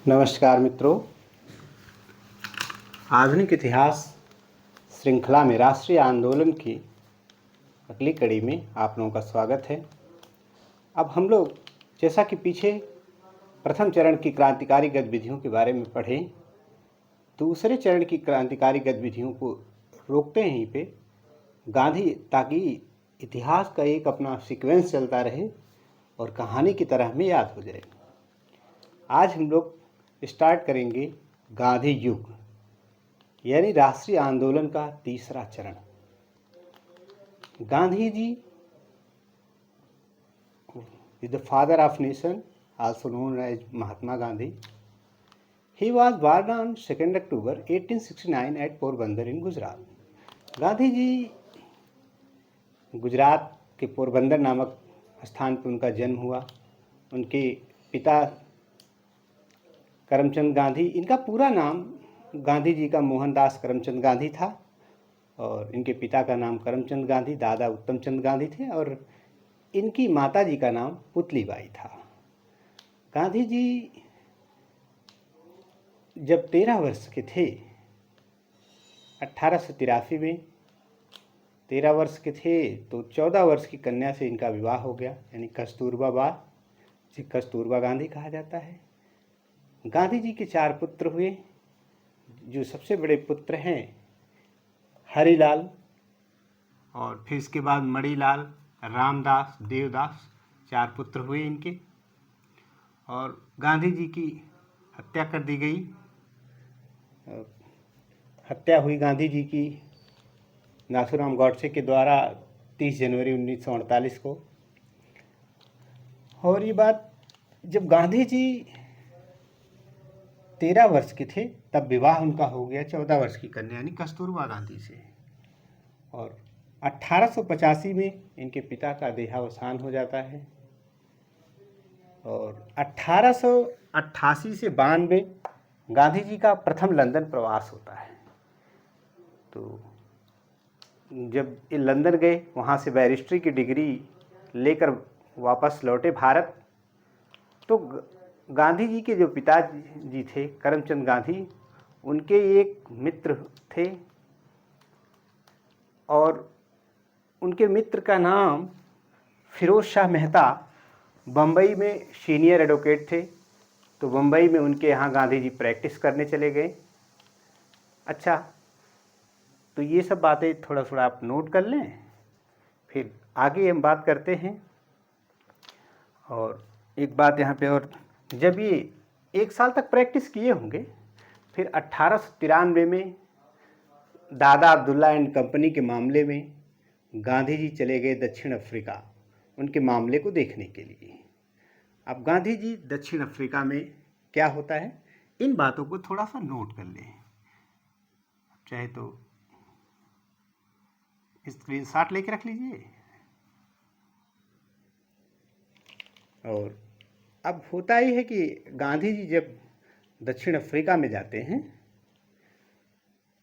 नमस्कार मित्रों, आधुनिक इतिहास श्रृंखला में राष्ट्रीय आंदोलन की अगली कड़ी में आप लोगों का स्वागत है। अब हम लोग जैसा कि पीछे प्रथम चरण की क्रांतिकारी गतिविधियों के बारे में पढ़े, दूसरे चरण की क्रांतिकारी गतिविधियों को रोकते हैं यहीं पे गांधी, ताकि इतिहास का एक अपना सीक्वेंस चलता रहे और कहानी की तरह हमें याद हो जाए। आज हम लोग स्टार्ट करेंगे गांधी युग, यानी राष्ट्रीय आंदोलन का तीसरा चरण। Gandhi ji is the father of nation, also known as Mahatma Gandhi. He was born on 2 October 1869 at Porbandar in Gujarat. Gandhi ji Gujarat के पोरबंदर नामक स्थान पर उनका जन्म हुआ। उनके पिता करमचंद गांधी, इनका पूरा नाम गांधी जी का मोहनदास करमचंद गांधी था और इनके पिता का नाम करमचंद गांधी, दादा उत्तमचंद गांधी थे और इनकी माता जी का नाम पुतलीबाई था। गांधी जी जब 13 वर्ष के थे, 1883 में 13 वर्ष के थे, तो 14 वर्ष की कन्या से इनका विवाह हो गया, यानी कस्तूरबा बा, जिसे कस्तूरबा गांधी कहा जाता है। गांधी जी के 4 पुत्र हुए, जो सबसे बड़े पुत्र हैं हरिलाल, और फिर इसके बाद मणिलाल, रामदास, देवदास, 4 पुत्र हुए इनके। और गांधी जी की हत्या कर दी गई। हत्या हुई गांधी जी की नाथूराम गॉडसे के द्वारा 30 जनवरी 1948 को। और ये बात, जब गांधी जी 13 वर्ष के थे तब विवाह उनका हो गया 14 वर्ष की कन्या यानी कस्तूरबा गांधी से। और 1885 में इनके पिता का देहावसान हो जाता है। और 1888 से 92 गांधी जी का प्रथम लंदन प्रवास होता है। तो जब ये लंदन गए, वहाँ से बैरिस्ट्री की डिग्री लेकर वापस लौटे भारत, तो गांधी जी के जो पिताजी थे करमचंद गांधी, उनके एक मित्र थे और उनके मित्र का नाम फिरोज शाह मेहता, बम्बई में सीनियर एडवोकेट थे। तो बम्बई में उनके यहाँ गांधी जी प्रैक्टिस करने चले गए। अच्छा, तो ये सब बातें थोड़ा थोड़ा आप नोट कर लें, फिर आगे हम बात करते हैं। और एक बात यहाँ पे, और जब ये 1 साल तक प्रैक्टिस किए होंगे, फिर 1893 में दादा अब्दुल्ला एंड कंपनी के मामले में गांधी जी चले गए दक्षिण अफ्रीका, उनके मामले को देखने के लिए। अब गांधी जी दक्षिण अफ्रीका में क्या होता है, इन बातों को थोड़ा सा नोट कर लें। चाहे तो स्क्रीनशॉट लेके रख लीजिए। और अब होता ही है कि गांधी जी जब दक्षिण अफ्रीका में जाते हैं,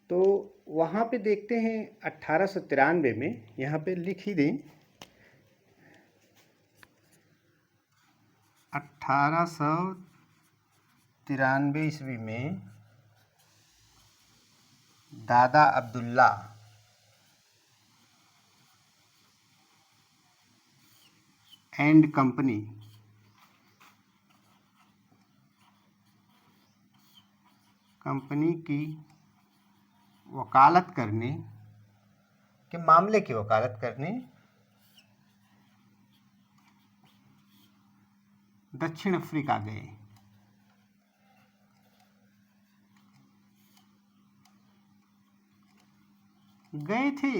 तो वहाँ पे देखते हैं 1893 में, यहाँ पे लिख ही दें, 1893 ईस्वी में दादा अब्दुल्ला एंड कंपनी की वकालत करने के मामले की वकालत करने दक्षिण अफ्रीका गए थे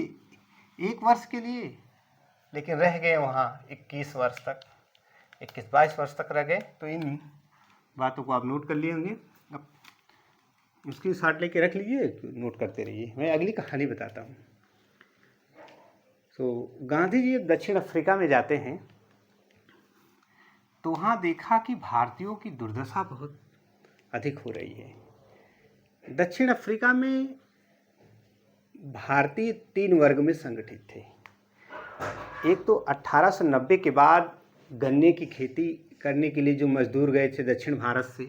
1 वर्ष के लिए, लेकिन रह गए वहाँ 21 वर्ष तक, 21-22 वर्ष तक रह गए। तो इन बातों को आप नोट कर लिए होंगे। अब उसकी शॉट लेके रख लीजिए, नोट करते रहिए, मैं अगली कहानी बताता हूँ। तो गांधी जी दक्षिण अफ्रीका में जाते हैं, तो वहाँ देखा कि भारतीयों की दुर्दशा बहुत अधिक हो रही है। दक्षिण अफ्रीका में भारतीय 3 वर्ग में संगठित थे। एक तो 1890 के बाद गन्ने की खेती करने के लिए जो मजदूर गए थे दक्षिण भारत से,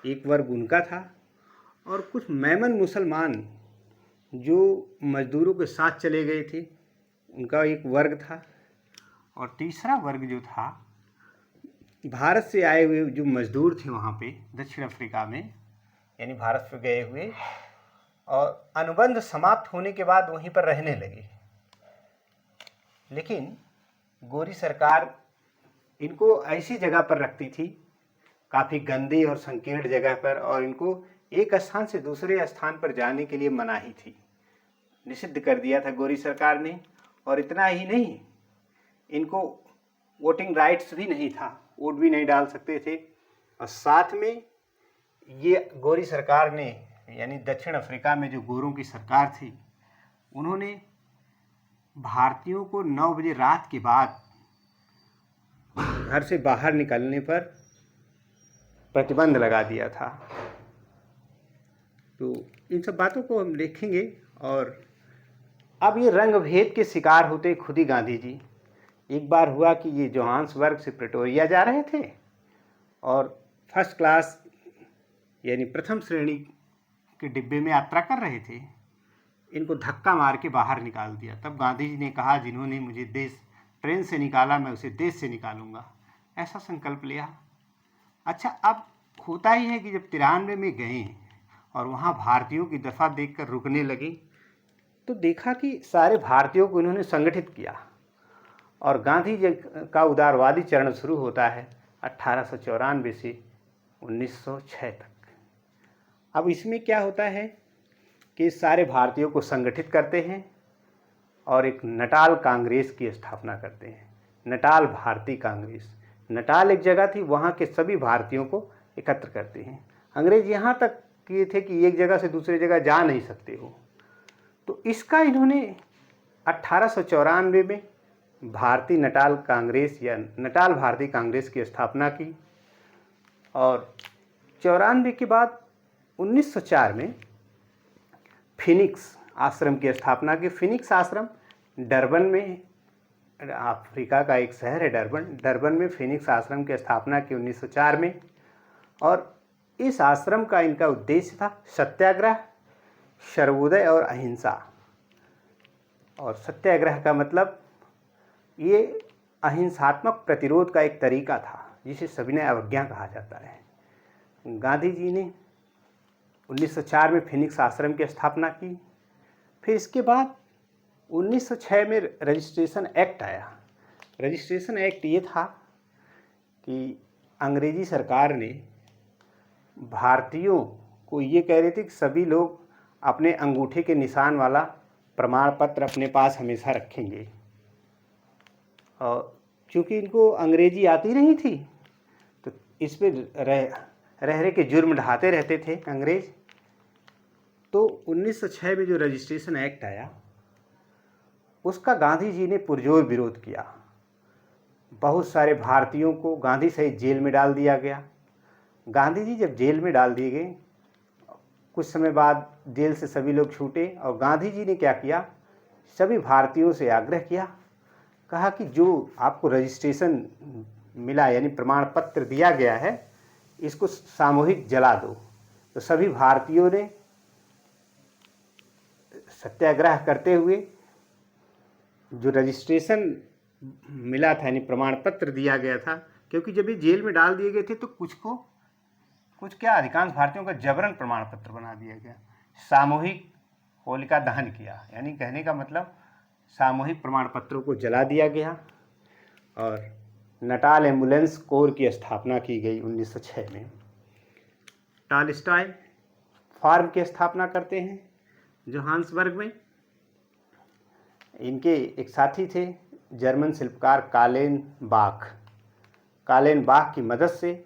एक वर्ग उनका था और कुछ मेमन मुसलमान जो मजदूरों के साथ चले गए थे उनका एक वर्ग था। और तीसरा वर्ग जो था भारत से आए हुए जो मजदूर थे वहाँ पे दक्षिण अफ्रीका में, यानी भारत से गए हुए और अनुबंध समाप्त होने के बाद वहीं पर रहने लगे। लेकिन गोरी सरकार इनको ऐसी जगह पर रखती थी, काफ़ी गंदी और संकीर्ण जगह पर, और इनको एक स्थान से दूसरे स्थान पर जाने के लिए मनाही थी, निषिद्ध कर दिया था गोरी सरकार ने। और इतना ही नहीं, इनको वोटिंग राइट्स भी नहीं था, वोट भी नहीं डाल सकते थे। और साथ में ये गोरी सरकार ने, यानी दक्षिण अफ्रीका में जो गोरों की सरकार थी, उन्होंने भारतीयों को 9 बजे रात के बाद घर से बाहर निकलने पर प्रतिबंध लगा दिया था। तो इन सब बातों को हम देखेंगे। और अब ये रंग भेद के शिकार होते खुद ही गांधी जी। एक बार हुआ कि ये जोहान्सबर्ग से प्रिटोरिया जा रहे थे और फर्स्ट क्लास यानी प्रथम श्रेणी के डिब्बे में यात्रा कर रहे थे। इनको धक्का मार के बाहर निकाल दिया। तब गांधी जी ने कहा, जिन्होंने मुझे देश ट्रेन से निकाला मैं उसे देश से निकालूंगा, ऐसा संकल्प लिया। अच्छा, अब होता ही है कि जब 93 में गए और वहाँ भारतीयों की दफा देखकर रुकने लगे तो देखा कि सारे भारतीयों को इन्होंने संगठित किया और गांधी जी का उदारवादी चरण शुरू होता है 1894 से 1906 तक। अब इसमें क्या होता है कि सारे भारतीयों को संगठित करते हैं और एक नटाल कांग्रेस की स्थापना करते हैं। नटाल भारतीय कांग्रेस, नटाल एक जगह थी, वहाँ के सभी भारतीयों को एकत्र करते हैं। अंग्रेज यहाँ तक किए थे कि एक जगह से दूसरी जगह जा नहीं सकते हो। तो इसका इन्होंने 1894 में भारतीय नटाल कांग्रेस या नटाल भारतीय कांग्रेस की स्थापना की। और 94 के बाद 1904 में फिनिक्स आश्रम की स्थापना की। फिनिक्स आश्रम डरबन में, अफ्रीका का एक शहर है डरबन में फिनिक्स आश्रम की स्थापना की 1904 में। और इस आश्रम का इनका उद्देश्य था सत्याग्रह, सर्वोदय और अहिंसा। और सत्याग्रह का मतलब ये अहिंसात्मक प्रतिरोध का एक तरीका था जिसे सविनय अवज्ञा कहा जाता है। गांधी जी ने 1904 में फिनिक्स आश्रम की स्थापना की। फिर इसके बाद 1906 में रजिस्ट्रेशन एक्ट आया। रजिस्ट्रेशन एक्ट ये था कि अंग्रेजी सरकार ने भारतीयों को ये कह रहे थे कि सभी लोग अपने अंगूठे के निशान वाला प्रमाण पत्र अपने पास हमेशा रखेंगे। और चूँकि इनको अंग्रेजी आती नहीं थी तो इस पर रह के जुर्म ढाते रहते थे अंग्रेज। तो 1906 में जो रजिस्ट्रेशन एक्ट आया उसका गांधी जी ने पुरजोर विरोध किया। बहुत सारे भारतीयों को गांधी सहित जेल में डाल दिया गया। गांधी जी जब जेल में डाल दिए गए, कुछ समय बाद जेल से सभी लोग छूटे और गांधी जी ने क्या किया, सभी भारतीयों से आग्रह किया, कहा कि जो आपको रजिस्ट्रेशन मिला यानी प्रमाण पत्र दिया गया है इसको सामूहिक जला दो। तो सभी भारतीयों ने सत्याग्रह करते हुए जो रजिस्ट्रेशन मिला था यानी प्रमाण पत्र दिया गया था, क्योंकि जब ये जेल में डाल दिए गए थे तो कुछ क्या अधिकांश भारतीयों का जबरन प्रमाण पत्र बना दिया गया। सामूहिक होलिका दहन किया, यानी कहने का मतलब सामूहिक प्रमाण पत्रों को जला दिया गया। और नटाल एम्बुलेंस कोर की स्थापना की गई 1906 में। टॉलस्टॉय फार्म की स्थापना करते हैं जोहान्सबर्ग में। इनके एक साथी थे जर्मन शिल्पकार कालेन बाख की मदद से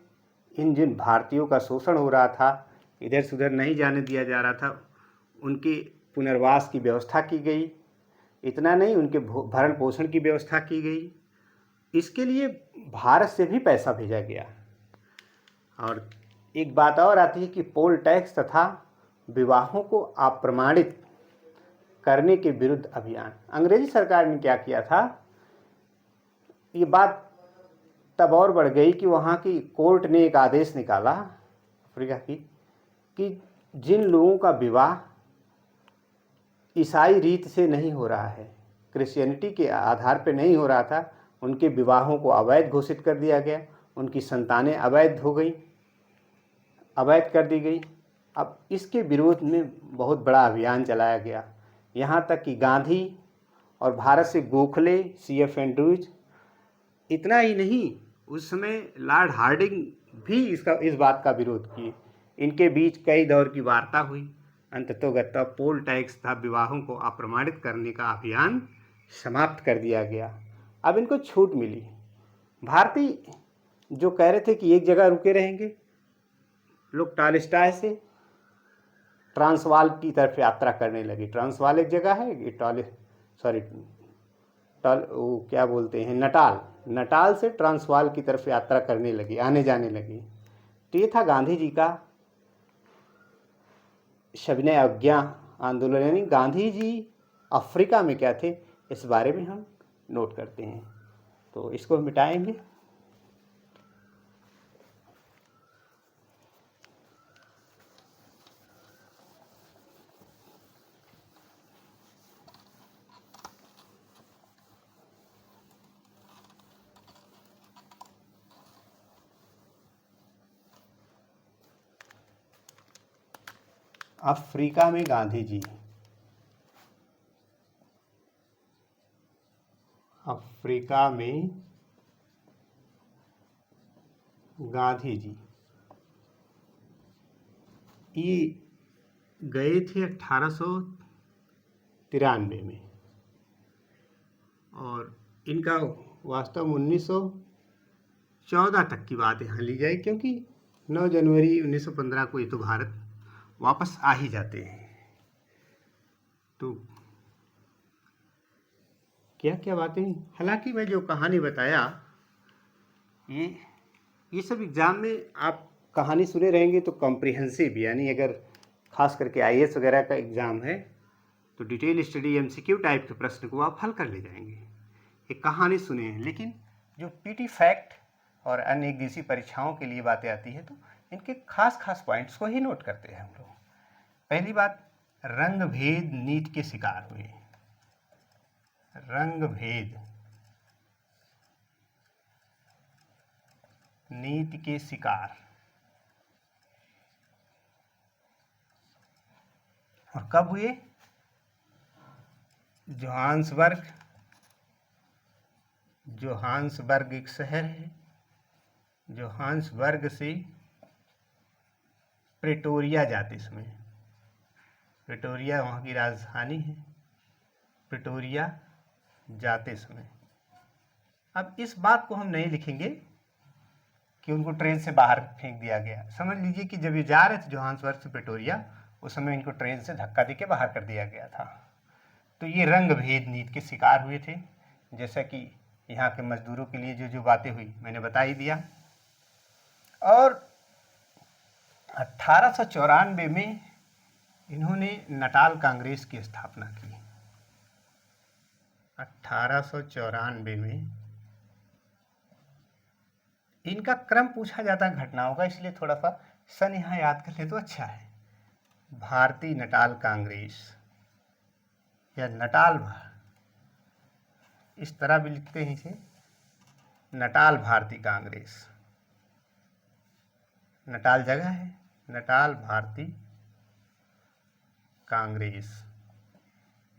इन जिन भारतीयों का शोषण हो रहा था, इधर से उधर नहीं जाने दिया जा रहा था, उनके पुनर्वास की व्यवस्था की गई। इतना नहीं, उनके भरण पोषण की व्यवस्था की गई। इसके लिए भारत से भी पैसा भेजा गया। और एक बात और आती है कि पोल टैक्स तथा विवाहों को अप्रमाणित करने के विरुद्ध अभियान। अंग्रेजी सरकार ने क्या किया था, ये बात तब और बढ़ गई कि वहाँ की कोर्ट ने एक आदेश निकाला अफ्रीका की, कि जिन लोगों का विवाह ईसाई रीत से नहीं हो रहा है, क्रिश्चियनिटी के आधार पर नहीं हो रहा था, उनके विवाहों को अवैध घोषित कर दिया गया, उनकी संतानें अवैध हो गई, अवैध कर दी गई। अब इसके विरोध में बहुत बड़ा अभियान चलाया गया, यहाँ तक कि गांधी और भारत से गोखले, C.F. एंड्रूज, इतना ही नहीं, उस समय लॉर्ड हार्डिंग भी इस बात का विरोध किए। इनके बीच कई दौर की वार्ता हुई, अंततोगत्वा पोल टैक्स तथा विवाहों को अप्रमाणित करने का अभियान समाप्त कर दिया गया। अब इनको छूट मिली। भारतीय जो कह रहे थे कि एक जगह रुके रहेंगे, लोग टॉलस्टॉय से ट्रांसवाल की तरफ यात्रा करने लगे। ट्रांसवाल एक जगह है, वो क्या बोलते हैं, नटाल से ट्रांसवाल की तरफ यात्रा करने लगे, आने जाने लगे। तो ये था गांधी जी का सविनय अवज्ञा आंदोलन, यानी गांधी जी अफ्रीका में क्या थे, इस बारे में हम नोट करते हैं। तो इसको मिटाएंगे। अफ्रीका में गांधी जी, अफ्रीका में गांधी जी ये गए थे 1893 में, और इनका वास्तव में 1914 तक की बात यहाँ ली जाए, क्योंकि 9 जनवरी 1915 को ये तो भारत वापस आ ही जाते हैं। तो क्या क्या बातें, हालांकि मैं जो कहानी बताया, ये सब एग्ज़ाम में आप कहानी सुने रहेंगे तो कॉम्प्रिहेंसिव, यानी अगर खास करके IAS वगैरह का एग्ज़ाम है तो डिटेल स्टडी MCQ टाइप के प्रश्न को आप हल कर ले जाएंगे। एक कहानी सुने हैं, लेकिन जो PT फैक्ट और अन्य एक दिवसीय परीक्षाओं के लिए बातें आती है तो इनके खास पॉइंट्स को ही नोट करते हैं हम लोग। पहली बात, रंग भेद नीति के शिकार हुए। रंग भेद नीति के शिकार, और कब हुए? जोहान्सबर्ग एक शहर है, जोहान्सबर्ग से प्रेटोरिया जाते समय, प्रेटोरिया वहाँ की राजधानी है, प्रेटोरिया जाते समय। अब इस बात को हम नहीं लिखेंगे कि उनको ट्रेन से बाहर फेंक दिया गया। समझ लीजिए कि जब ये जा रहे थे जोहान्सबर्ग से प्रेटोरिया, उस समय इनको ट्रेन से धक्का देके बाहर कर दिया गया था। तो ये रंग भेद नीति के शिकार हुए थे, जैसा कि यहाँ के मजदूरों के लिए जो बातें हुई मैंने बता ही दिया। और 1894 में इन्होंने नटाल कांग्रेस की स्थापना की। 1894 में इनका क्रम पूछा जाता है घटनाओं का, इसलिए थोड़ा सा सन यहाँ याद कर ले तो अच्छा है। भारतीय नटाल कांग्रेस या नटाल, इस तरह भी लिखते हैं इसे, नटाल भारतीय कांग्रेस। नटाल जगह है, नटाल भारतीय कांग्रेस,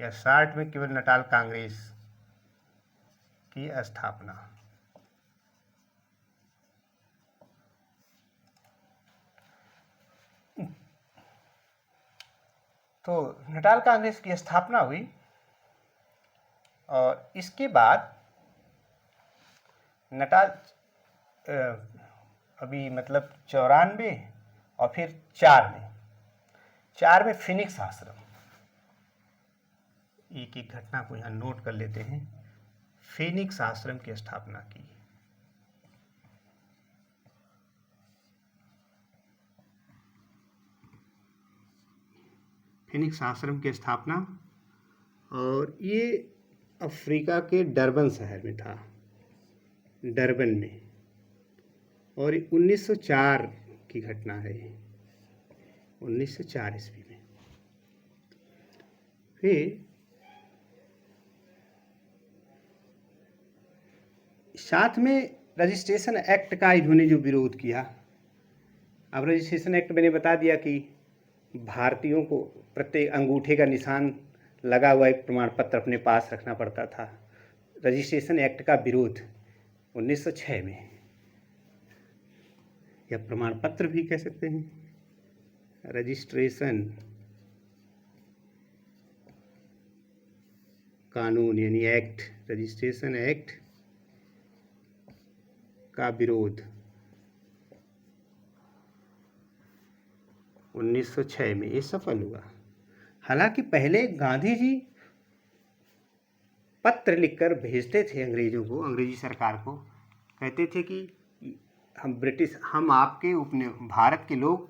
या शॉर्ट में केवल नटाल कांग्रेस की स्थापना। तो नटाल कांग्रेस की स्थापना हुई, और इसके बाद नटाल अभी मतलब 94 और फिर 4 में फिनिक्स आश्रम, एक एक घटना को यहाँ नोट कर लेते हैं। फिनिक्स आश्रम की स्थापना की। फिनिक्स आश्रम की स्थापना, और ये अफ्रीका के डरबन शहर में था, डरबन में, और 1904 की घटना है। 1904 ईस्वी में। फिर साथ में रजिस्ट्रेशन एक्ट का इन्होंने जो विरोध किया। अब रजिस्ट्रेशन एक्ट मैंने बता दिया कि भारतीयों को प्रत्येक अंगूठे का निशान लगा हुआ एक प्रमाण पत्र अपने पास रखना पड़ता था। रजिस्ट्रेशन एक्ट का विरोध 1906 में, या प्रमाण पत्र भी कह सकते हैं। रजिस्ट्रेशन कानून यानी एक्ट, रजिस्ट्रेशन एक्ट का विरोध 1906 में ये सफल हुआ। हालांकि पहले गांधी जी पत्र लिखकर भेजते थे अंग्रेजों को, अंग्रेजी सरकार को, कहते थे कि हम आपके भारत के लोग,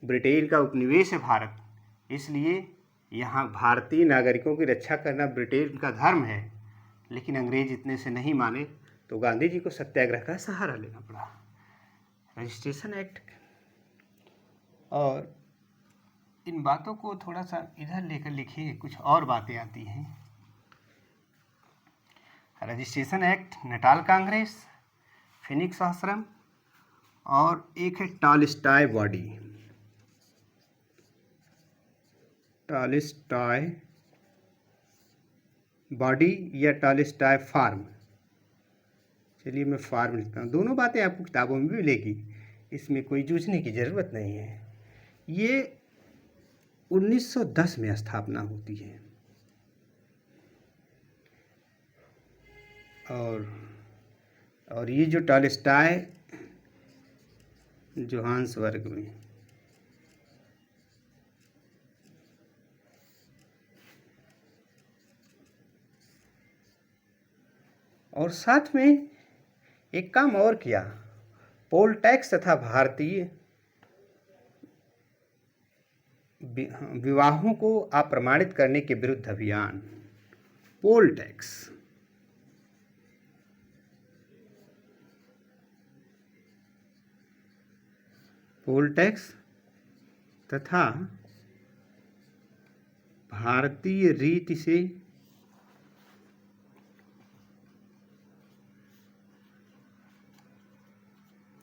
ब्रिटेन का उपनिवेश है भारत, इसलिए यहाँ भारतीय नागरिकों की रक्षा करना ब्रिटेन का धर्म है। लेकिन अंग्रेज इतने से नहीं माने, तो गांधी जी को सत्याग्रह का सहारा लेना पड़ा। रजिस्ट्रेशन एक्ट, और इन बातों को थोड़ा सा इधर लेकर लिखिए, कुछ और बातें आती हैं। Registration act, Natal Congress, Phoenix आश्रम, और एक है टॉलस्टॉय बॉडी, टॉलस्टॉय बॉडी या टॉलस्टॉय फार्म। चलिए मैं फार्म लिखता हूँ। दोनों बातें आपको किताबों में भी मिलेगी, इसमें कोई जूझने की ज़रूरत नहीं है। ये 1910 में स्थापना होती है, और ये जो टॉलस्टॉय जोहान्सबर्ग में, और साथ में एक काम और किया, पोल टैक्स तथा भारतीय विवाहों को अप्रमाणित करने के विरुद्ध अभियान। पोल टैक्स, पोल टैक्स तथा भारतीय रीति से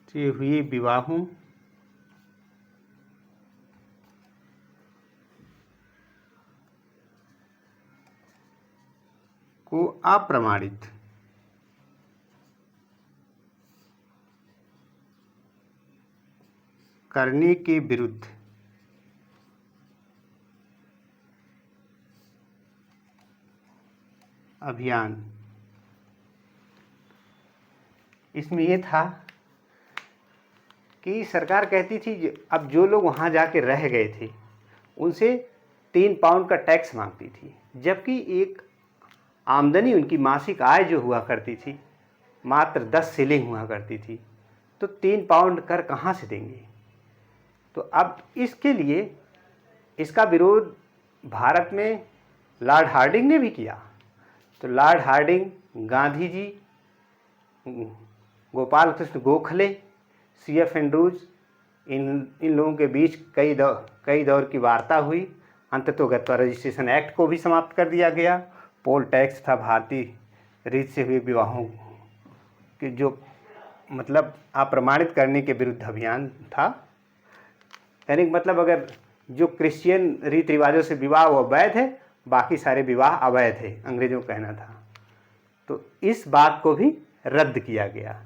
हुए विवाहों को अप्रमाणित करने के विरुद्ध अभियान। इसमें ये था कि सरकार कहती थी अब जो लोग वहाँ जाके रह गए थे उनसे 3 पाउंड का टैक्स मांगती थी, जबकि एक आमदनी उनकी मासिक आय जो हुआ करती थी मात्र 10 शिलिंग हुआ करती थी, तो 3 पाउंड कर कहाँ से देंगे। तो अब इसके लिए इसका विरोध भारत में लॉर्ड हार्डिंग ने भी किया। तो Lord Hardinge, Gandhi ji, Gopal Krishna Gokhale, CF Andrews, इन लोगों के बीच कई दौर की वार्ता हुई। अंततोगत्वा रजिस्ट्रेशन एक्ट को भी समाप्त कर दिया गया। पोल टैक्स था भारतीय रीत से हुए विवाहों के जो मतलब अप्रमाणित करने के विरुद्ध अभियान था। यानी मतलब अगर जो क्रिश्चियन रीति रिवाजों से विवाह वो अवैध है, बाकी सारे विवाह अवैध है, अंग्रेजों का कहना था। तो इस बात को भी रद्द किया गया।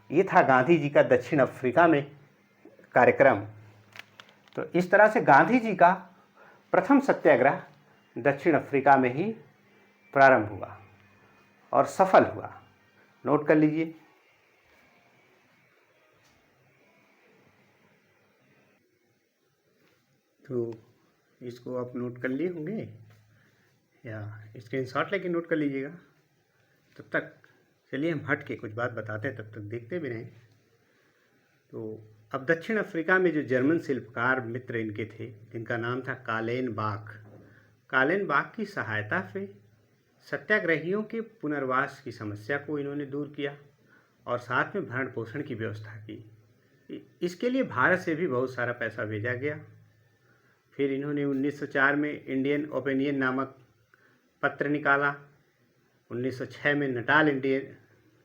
ये था गांधी जी का दक्षिण अफ्रीका में कार्यक्रम। तो इस तरह से गांधी जी का प्रथम सत्याग्रह दक्षिण अफ्रीका में ही प्रारंभ हुआ और सफल हुआ। नोट कर लीजिए। तो इसको आप नोट कर लिए होंगे या स्क्रीनशॉट लेके नोट कर लीजिएगा। तब तक चलिए हम हट के कुछ बात बताते हैं, तब तक देखते भी रहें। तो अब दक्षिण अफ्रीका में जो जर्मन शिल्पकार मित्र इनके थे, जिनका नाम था कालेनबाख की सहायता से सत्याग्रहियों के पुनर्वास की समस्या को इन्होंने दूर किया और साथ में भरण पोषण की व्यवस्था की। इसके लिए भारत से भी बहुत सारा पैसा भेजा गया। फिर इन्होंने 1904 में इंडियन ओपिनियन नामक पत्र निकाला। 1906 में नटाल इंडियन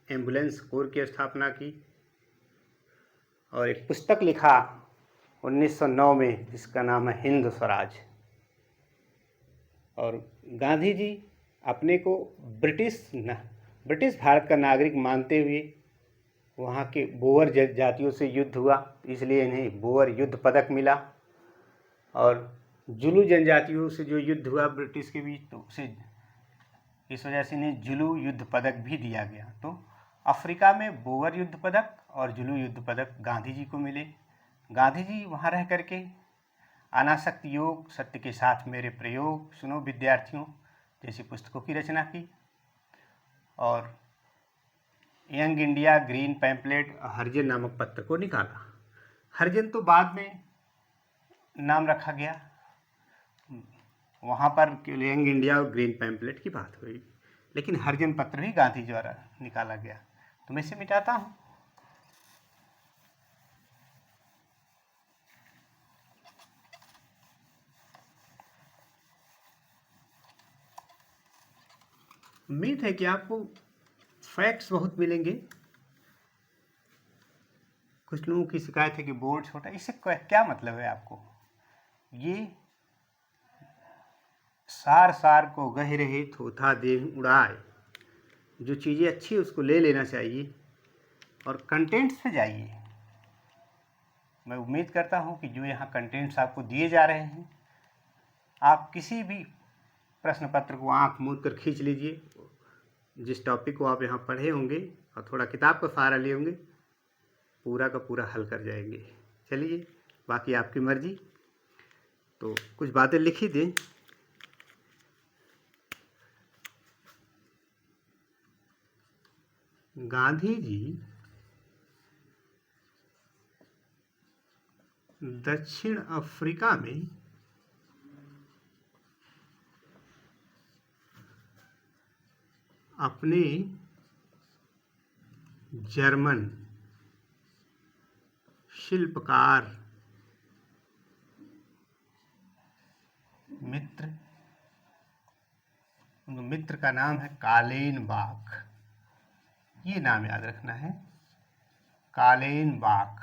एम्बुलेंस कोर की स्थापना की और एक पुस्तक लिखा 1909 में जिसका नाम है हिंद स्वराज। और गांधी जी अपने को ब्रिटिश भारत का नागरिक मानते हुए वहाँ के बोअर जातियों से युद्ध हुआ, इसलिए इन्हें बोअर युद्ध पदक मिला। और जुलू जनजातियों से जो युद्ध हुआ ब्रिटिश के बीच, तो उसे इस वजह से इन्हें जुलू युद्ध पदक भी दिया गया। तो अफ्रीका में बोअर युद्ध पदक और जुलू युद्ध पदक गांधी जी को मिले। गांधी जी वहाँ रह करके अनासक्त योग, सत्य के साथ मेरे प्रयोग, सुनो विद्यार्थियों जैसी पुस्तकों की रचना की और यंग इंडिया, ग्रीन पैम्पलेट, हरिजन नामक पत्र को निकाला। हरिजन तो बाद में नाम रखा गया, वहाँ पर यंग इंडिया और ग्रीन पैम्पलेट की बात हुई, लेकिन हरिजन पत्र भी गांधी द्वारा निकाला गया। तो मैं इसे मिटाता हूँ। उम्मीद है कि आपको फैक्ट्स बहुत मिलेंगे। कुछ लोगों की शिकायत है कि बोर्ड छोटा, इससे क्या मतलब है आपको? ये सार को गह रहे थोथा देह उड़ाए, जो चीज़ें अच्छी है उसको ले लेना चाहिए और कंटेंट्स पे जाइए। मैं उम्मीद करता हूँ कि जो यहाँ कंटेंट्स आपको दिए जा रहे हैं, आप किसी भी प्रश्न पत्र को आँख मूंद कर खींच लीजिए। जिस टॉपिक को आप यहाँ पढ़े होंगे और थोड़ा किताब का सहारा लिए होंगे, पूरा का पूरा हल कर जाएंगे। चलिए, बाकी आपकी मर्जी। तो कुछ बातें लिखी दें। गांधी जी दक्षिण अफ्रीका में अपने जर्मन शिल्पकार मित्र का नाम है कालेनबाख। ये नाम याद रखना है, कालेनबाख।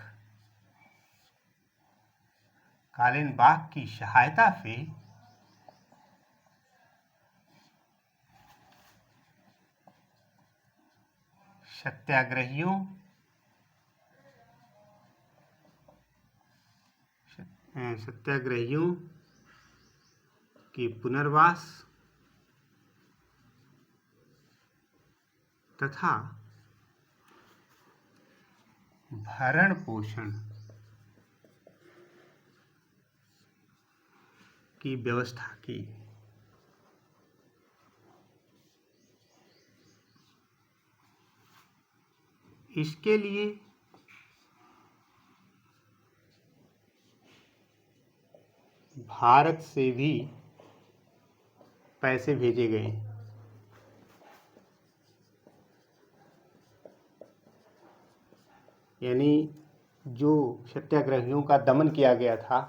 कालेनबाख की सहायता से सत्याग्रहियों की पुनर्वास तथा भरण पोषण की व्यवस्था की। इसके लिए भारत से भी पैसे भेजे गए। यानी जो सत्याग्रहियों का दमन किया गया था,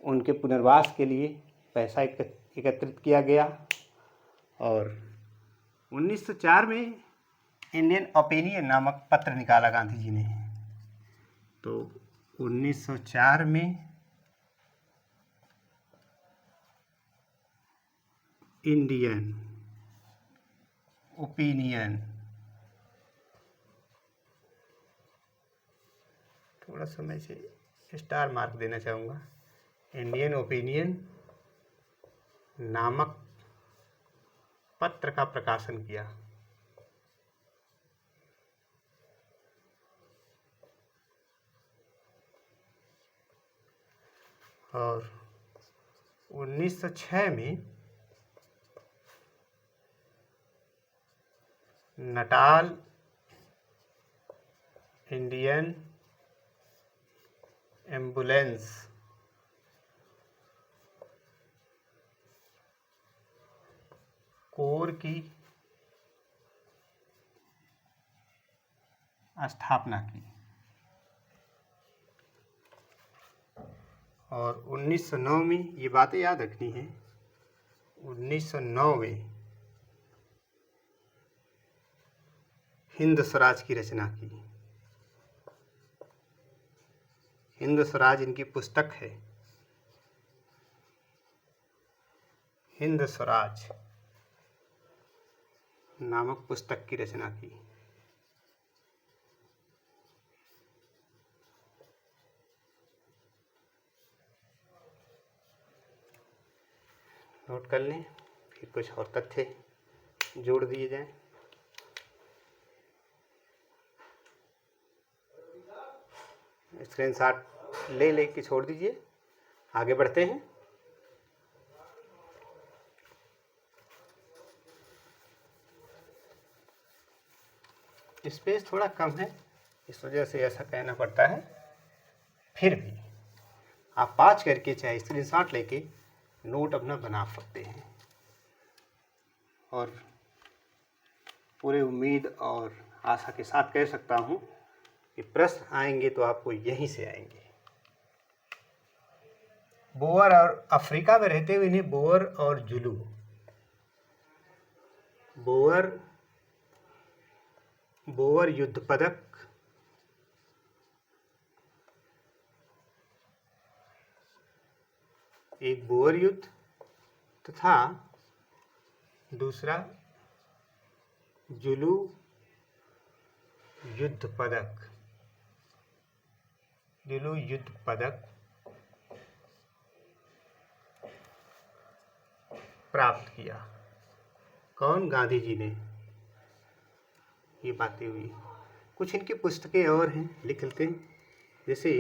उनके पुनर्वास के लिए पैसा एकत्रित किया गया। और 1904 में इंडियन ओपिनियन नामक पत्र निकाला गांधी जी ने। तो 1904 में इंडियन ओपिनियन, थोड़ा सा मैं इसे स्टार मार्क देना चाहूँगा, इंडियन ओपिनियन नामक पत्र का प्रकाशन किया। और 1906 में नटाल इंडियन एम्बुलेंस कोर की स्थापना की। और 1909 में ये बातें याद रखनी है, 1909 में हिंद स्वराज की रचना की। हिंद स्वराज इनकी पुस्तक है, हिंद स्वराज नामक पुस्तक की रचना की। नोट कर लें, फिर कुछ और तथ्य जोड़ दिए जाएं। स्क्रीनशॉट ले लेके छोड़ दीजिए, आगे बढ़ते हैं। स्पेस थोड़ा कम है, इस वजह से ऐसा कहना पड़ता है, फिर भी आप पाँच करके चाहे स्क्रीनशॉट लेके नोट अपना बना सकते हैं। और पूरे उम्मीद और आशा के साथ कह सकता हूँ कि प्रश्न आएंगे तो आपको यहीं से आएंगे। बोअर और अफ्रीका में रहते हुए इन्हें बोअर और जुलू, बोअर युद्ध पदक, एक बोअर युद्ध तथा दूसरा जुलू युद्ध पदक, जुलू युद्ध पदक प्राप्त किया। कौन? गांधी जी ने। ये बातें हुई। कुछ इनकी पुस्तकें और हैं, लिख लेते हैं, जैसे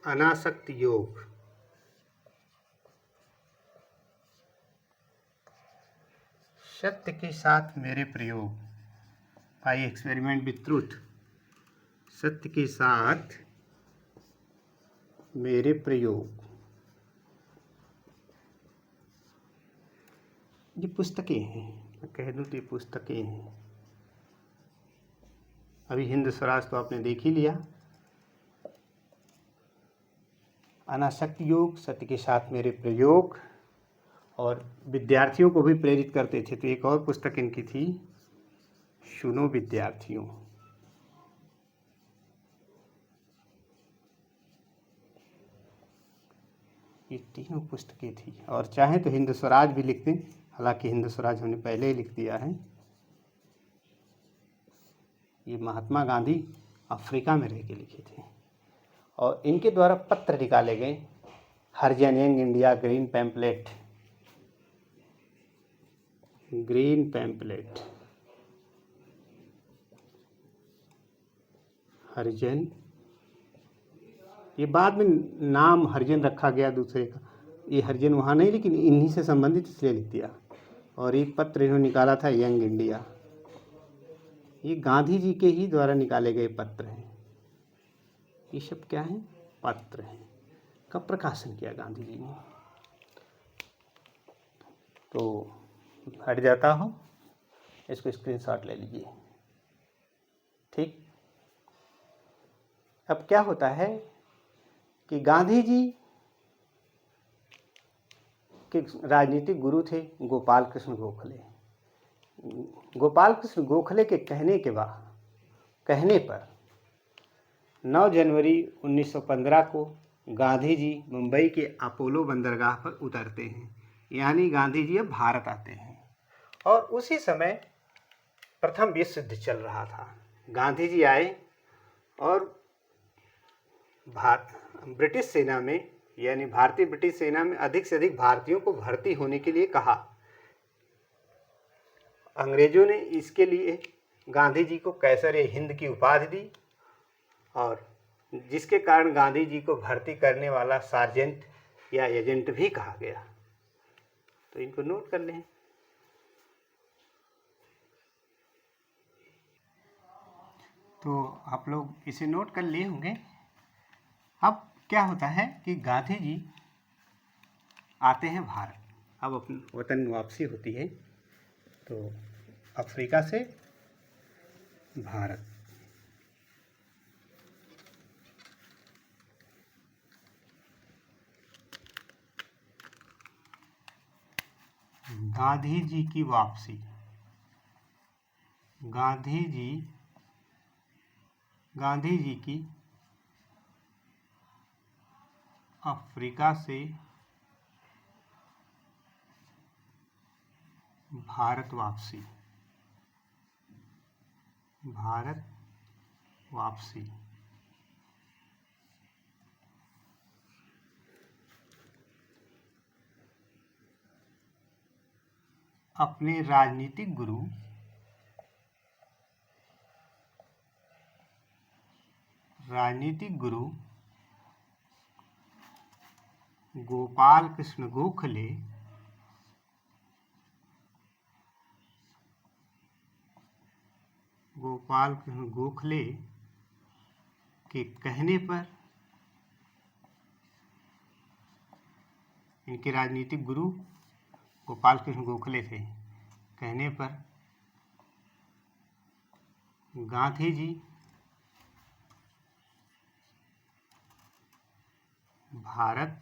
अनासक्त योग, सत्य के साथ मेरे प्रयोग, बाय एक्सपेरिमेंट विथ ट्रूथ, सत्य के साथ मेरे प्रयोग, ये पुस्तकें हैं, मैं कह दूँ तो ये पुस्तकें हैं। अभी हिंद स्वराज तो आपने देख ही लिया। अनासक्त योग, सत्य के साथ मेरे प्रयोग, और विद्यार्थियों को भी प्रेरित करते थे। तो एक और पुस्तक इनकी थी, सुनो विद्यार्थियों। ये तीनों पुस्तकें थी। और चाहे तो हिंद स्वराज भी लिख दें, हालांकि हिंद स्वराज हमने पहले ही लिख दिया है। ये महात्मा गांधी अफ्रीका में रह के लिखे थे और इनके द्वारा पत्र निकाले गए, Harijan Young India green pamphlet, green pamphlet, Harijan, ये बाद में नाम हरिजन रखा गया दूसरे का, ये हरिजन वहाँ नहीं, लेकिन इन्हीं से संबंधित इसलिए लिख दिया। और एक पत्र इन्होंने निकाला था, यंग इंडिया, ये गांधी जी के ही द्वारा निकाले गए पत्र हैं। ये सब क्या हैं? पत्र हैं। कब प्रकाशन किया गांधी जी ने? तो हट जाता हूँ, इसको स्क्रीनशॉट ले लीजिए। ठीक। अब क्या होता है कि गांधी जी के राजनीतिक गुरु थे गोपाल कृष्ण गोखले। गोपाल कृष्ण गोखले के कहने पर 9 जनवरी 1915 को गांधी जी मुंबई के अपोलो बंदरगाह पर उतरते हैं, यानी गांधी जी अब भारत आते हैं। और उसी समय प्रथम विश्व युद्ध चल रहा था। गांधी जी आए और ब्रिटिश सेना में, यानी भारतीय ब्रिटिश सेना में अधिक से अधिक भारतीयों को भर्ती होने के लिए कहा। अंग्रेजों ने इसके लिए गांधी जी को कैसर-ए-हिंद की उपाधि दी, और जिसके कारण गांधी जी को भर्ती करने वाला सार्जेंट या एजेंट भी कहा गया। तो इनको नोट कर लें। तो आप लोग इसे नोट कर लिए होंगे। अब क्या होता है कि गांधी जी आते हैं भारत, अब अपने वतन वापसी होती है। तो अफ्रीका से भारत, गांधी जी की वापसी। गांधी जी की अफ्रीका से भारत वापसी। अपने राजनीतिक गुरु गोपाल कृष्ण गोखले के कहने पर, इनके राजनीतिक गुरु गोपाल कृष्ण गोखले थे कहने पर गांधी जी भारत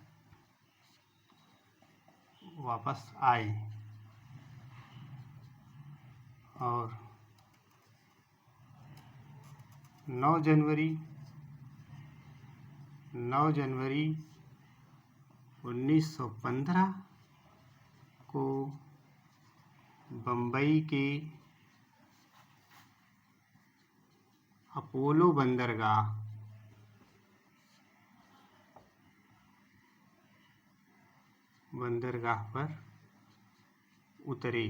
वापस आए और 9 जनवरी 1915 को बम्बई के अपोलो बंदरगाह पर उतरे।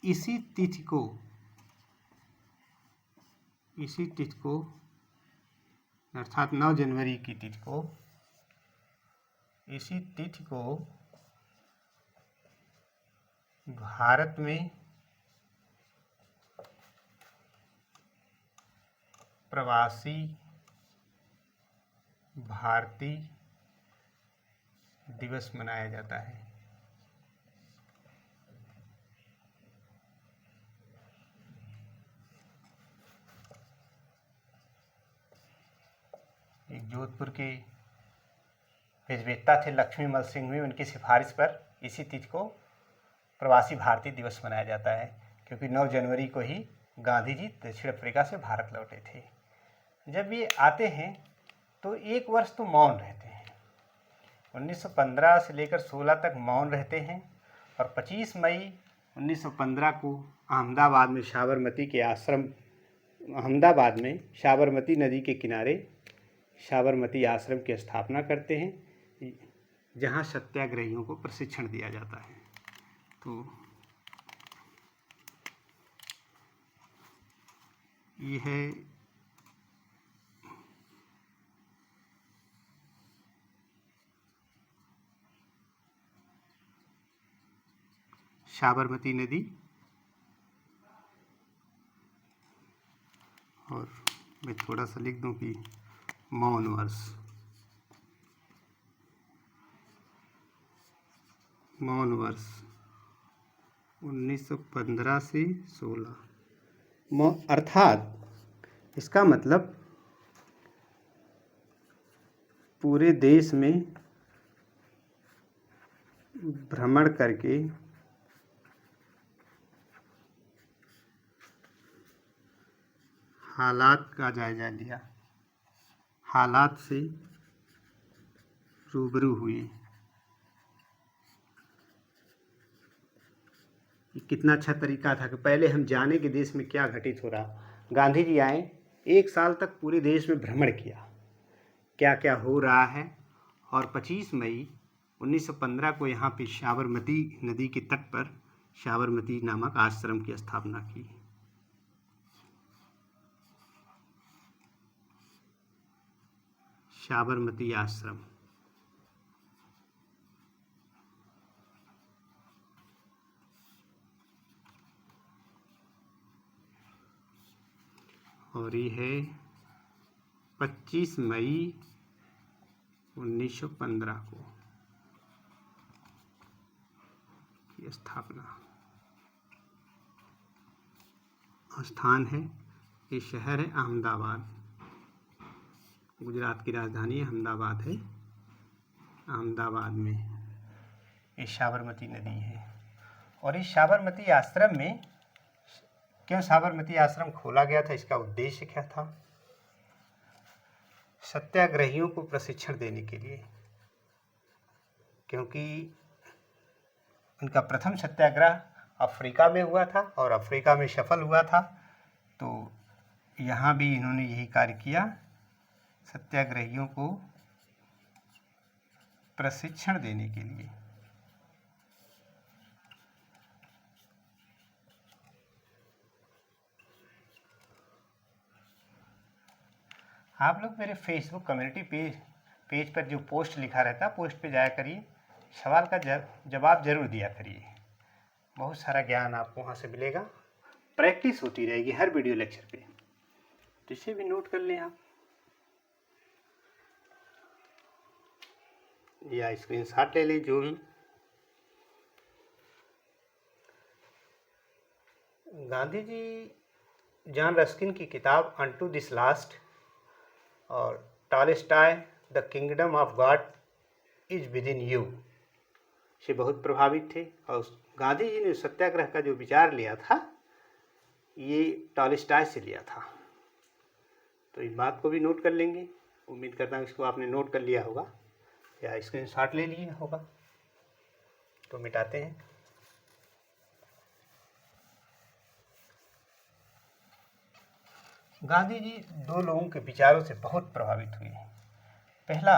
इसी तिथि को अर्थात 9 जनवरी की तिथि को, इसी तिथि को भारत में प्रवासी भारतीय दिवस मनाया जाता है। एक जोधपुर के विजेता थे लक्ष्मीमल सिंह भी, उनकी सिफारिश पर इसी तिथि को प्रवासी भारतीय दिवस मनाया जाता है, क्योंकि 9 जनवरी को ही गांधी जी दक्षिण अफ्रीका से भारत लौटे थे। जब ये आते हैं तो एक वर्ष तो मौन रहते हैं, 1915 से लेकर 16 तक मौन रहते हैं, और 25 मई 1915 को अहमदाबाद में साबरमती नदी के किनारे साबरमती आश्रम की स्थापना करते हैं, जहां सत्याग्रहियों को प्रशिक्षण दिया जाता है। तो ये है साबरमती नदी, और मैं थोड़ा सा लिख दूं कि मौन वर्ष 1915 से 16, अर्थात इसका मतलब पूरे देश में भ्रमण करके हालात का जायजा लिया, हालात से रूबरू हुए। कितना अच्छा तरीका था कि पहले हम जाने कि देश में क्या घटित हो रहा। गांधी जी आए, 1 साल तक पूरे देश में भ्रमण किया, क्या क्या हो रहा है, और 25 मई 1915 को यहाँ पे साबरमती नदी के तट पर साबरमती नामक आश्रम की स्थापना की। साबरमती आश्रम और ये है 25 मई 1915 को की स्थापना। स्थान है, ये शहर है अहमदाबाद, गुजरात की राजधानी अहमदाबाद है। अहमदाबाद में ये साबरमती नदी है। और इस साबरमती आश्रम में क्यों साबरमती आश्रम खोला गया था, इसका उद्देश्य क्या था? सत्याग्रहियों को प्रशिक्षण देने के लिए, क्योंकि उनका प्रथम सत्याग्रह अफ्रीका में हुआ था और अफ्रीका में सफल हुआ था। तो यहाँ भी इन्होंने यही कार्य किया, सत्याग्रहियों को प्रशिक्षण देने के लिए। आप लोग मेरे फेसबुक कम्युनिटी पेज पर जो पोस्ट लिखा रहता है, पोस्ट पे जाया करिए, सवाल का जवाब जरूर दिया करिए। बहुत सारा ज्ञान आपको वहाँ से मिलेगा, प्रैक्टिस होती रहेगी हर वीडियो लेक्चर पे, तो इसे भी नोट कर लें आप, या स्क्रीनशॉट ले लें जो भी। गांधी जी जॉन रस्किन की किताब अनटू दिस लास्ट और Tolstoy the kingdom of God is with in you से बहुत प्रभावित थे। और गांधी जी ने सत्याग्रह का जो विचार लिया था ये टॉलस्टॉय से लिया था। तो इस बात को भी नोट कर लेंगे। उम्मीद करता हूँ इसको आपने नोट कर लिया होगा या स्क्रीनशॉट ले लिया होगा। तो मिटाते हैं। गांधी जी दो लोगों के विचारों से बहुत प्रभावित हुए। पहला,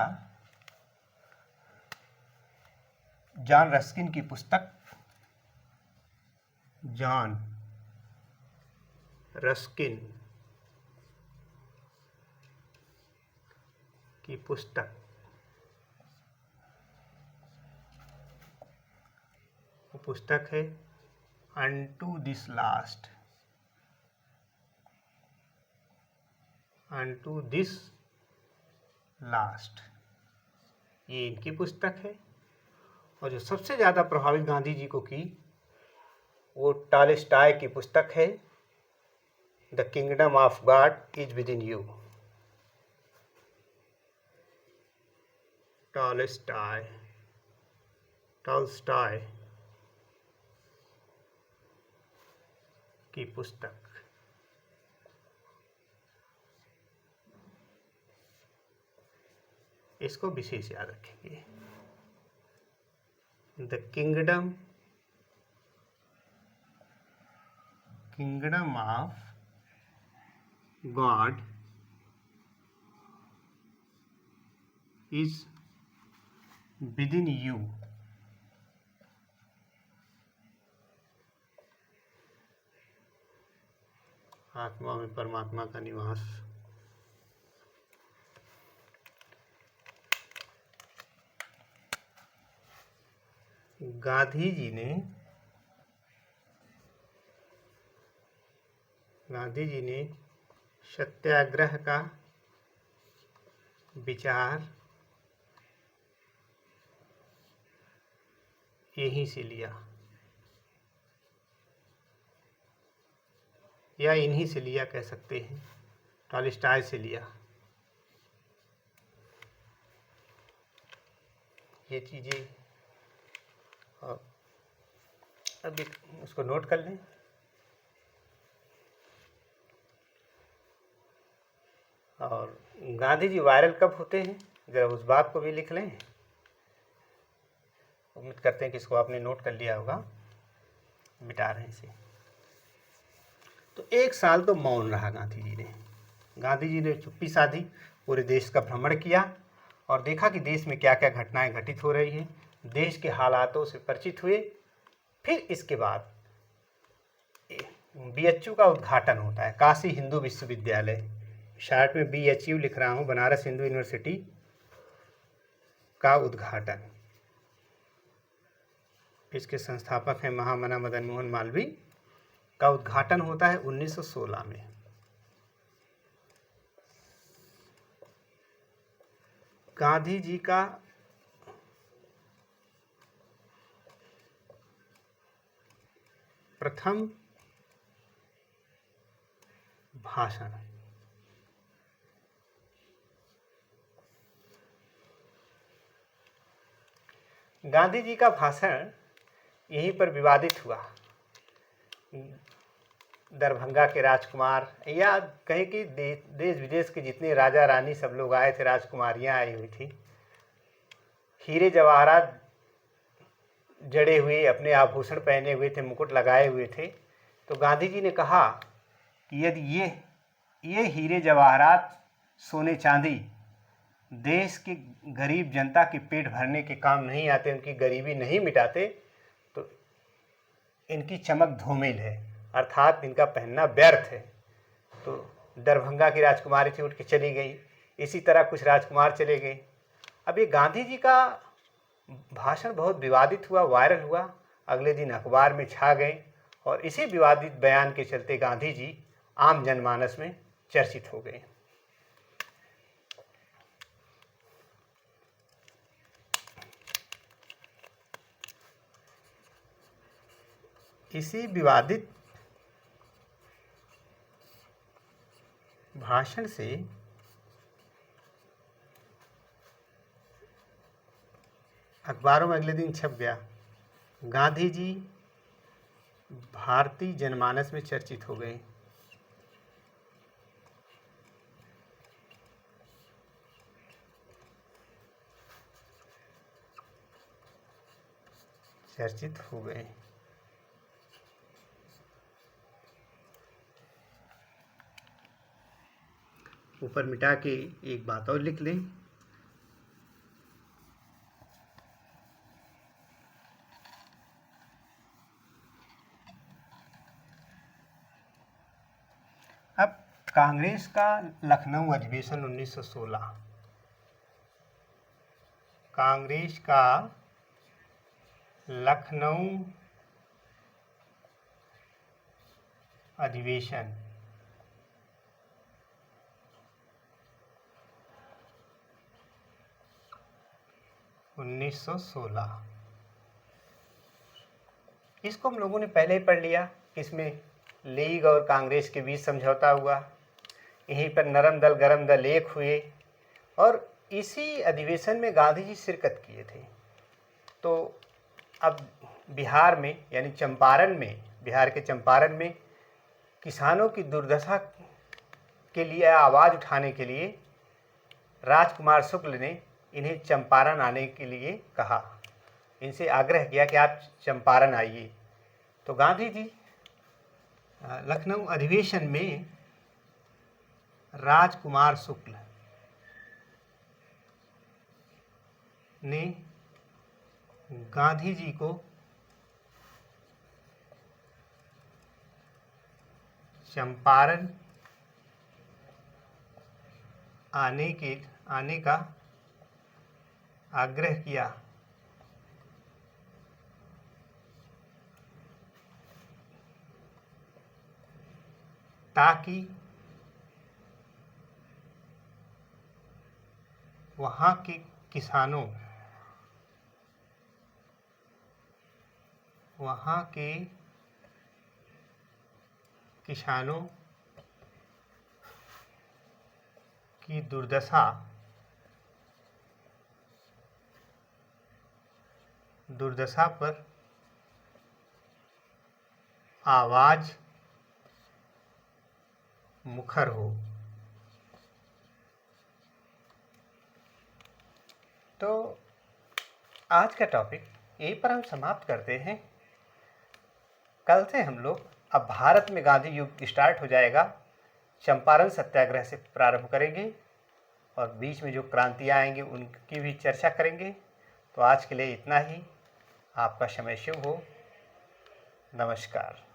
जॉन रस्किन की पुस्तक, जॉन रस्किन की पुस्तक, वो पुस्तक है unto this last, unto this last, ये इनकी पुस्तक है। और जो सबसे ज़्यादा प्रभावित गांधी जी को की वो टॉलस्टॉय की पुस्तक है the kingdom of God is with in you. Tolstoy की पुस्तक। इसको विशेष याद रखेंगे, the kingdom of God is with in you. आत्मा में परमात्मा का निवास। गांधी जी ने सत्याग्रह का विचार यहीं से लिया या इन्हीं से लिया कह सकते हैं, टॉलस्टॉय से लिया। ये चीज़ें अभी उसको नोट कर लें। और गांधी जी वायरल कब होते हैं ज़रा उस बात को भी लिख लें। उम्मीद करते हैं कि इसको आपने नोट कर लिया होगा। मिटा रहे हैं इसे। तो 1 साल तो मौन रहा गांधी जी ने चुप्पी साधी, पूरे देश का भ्रमण किया और देखा कि देश में क्या क्या घटनाएं घटित हो रही हैं, देश के हालातों से परिचित हुए। फिर इसके बाद BHU का उद्घाटन होता है, काशी हिंदू विश्वविद्यालय। शार्ट में BHU लिख रहा हूँ, बनारस हिंदू यूनिवर्सिटी का उद्घाटन। इसके संस्थापक हैं महामना मदन मोहन मालवीय। का उद्घाटन होता है 1916 में। गांधी जी का प्रथम भाषण गांधी जी का भाषण यहीं पर विवादित हुआ। दरभंगा के राजकुमार या कहीं कि देश विदेश के जितने राजा रानी सब लोग आए थे, राजकुमारियां आई हुई थी, हीरे जवाहरात जड़े हुए, अपने आभूषण पहने हुए थे, मुकुट लगाए हुए थे। तो गांधी जी ने कहा कि यदि ये हीरे जवाहरात, सोने चांदी देश के गरीब जनता के पेट भरने के काम नहीं आते, उनकी गरीबी नहीं मिटाते, तो इनकी चमक धूमिल है, अर्थात इनका पहनना व्यर्थ है। तो दरभंगा की राजकुमारी थी, उठ के चली गई। इसी तरह कुछ राजकुमार चले गए। अब ये गांधी जी का भाषण बहुत विवादित हुआ, वायरल हुआ, अगले दिन अखबार में छा गए और इसी विवादित बयान के चलते गांधी जी आम जनमानस में चर्चित हो गए। इसी विवादित भाषण से अखबारों में अगले दिन छप गया, गांधी जी भारतीय जनमानस में चर्चित हो गए। चर्चित हो गए। ऊपर मिटा के एक बात और लिख लें, अब कांग्रेस का लखनऊ अधिवेशन 1916, कांग्रेस का लखनऊ अधिवेशन 1916, इसको हम लोगों ने पहले ही पढ़ लिया। इसमें लीग और कांग्रेस के बीच समझौता हुआ, यहीं पर नरम दल गरम दल एक हुए और इसी अधिवेशन में गांधी जी शिरकत किए थे। तो अब बिहार में यानी चंपारण में, बिहार के चंपारण में किसानों की दुर्दशा के लिए आवाज़ उठाने के लिए राजकुमार शुक्ल ने इन्हें चंपारण आने के लिए कहा, इनसे आग्रह किया कि आप चंपारण आइए। तो गांधी जी लखनऊ अधिवेशन में राजकुमार शुक्ल ने गांधी जी को चंपारण आने का आग्रह किया ताकि वहाँ के किसानों, वहाँ के किसानों की दुर्दशा पर आवाज़ मुखर हो। तो आज का टॉपिक यहीं पर हम समाप्त करते हैं। कल से हम लोग अब भारत में गांधी युग स्टार्ट हो जाएगा, चंपारण सत्याग्रह से प्रारंभ करेंगे और बीच में जो क्रांतियाँ आएंगी उनकी भी चर्चा करेंगे। तो आज के लिए इतना ही। आपका समय शुभ हो। नमस्कार।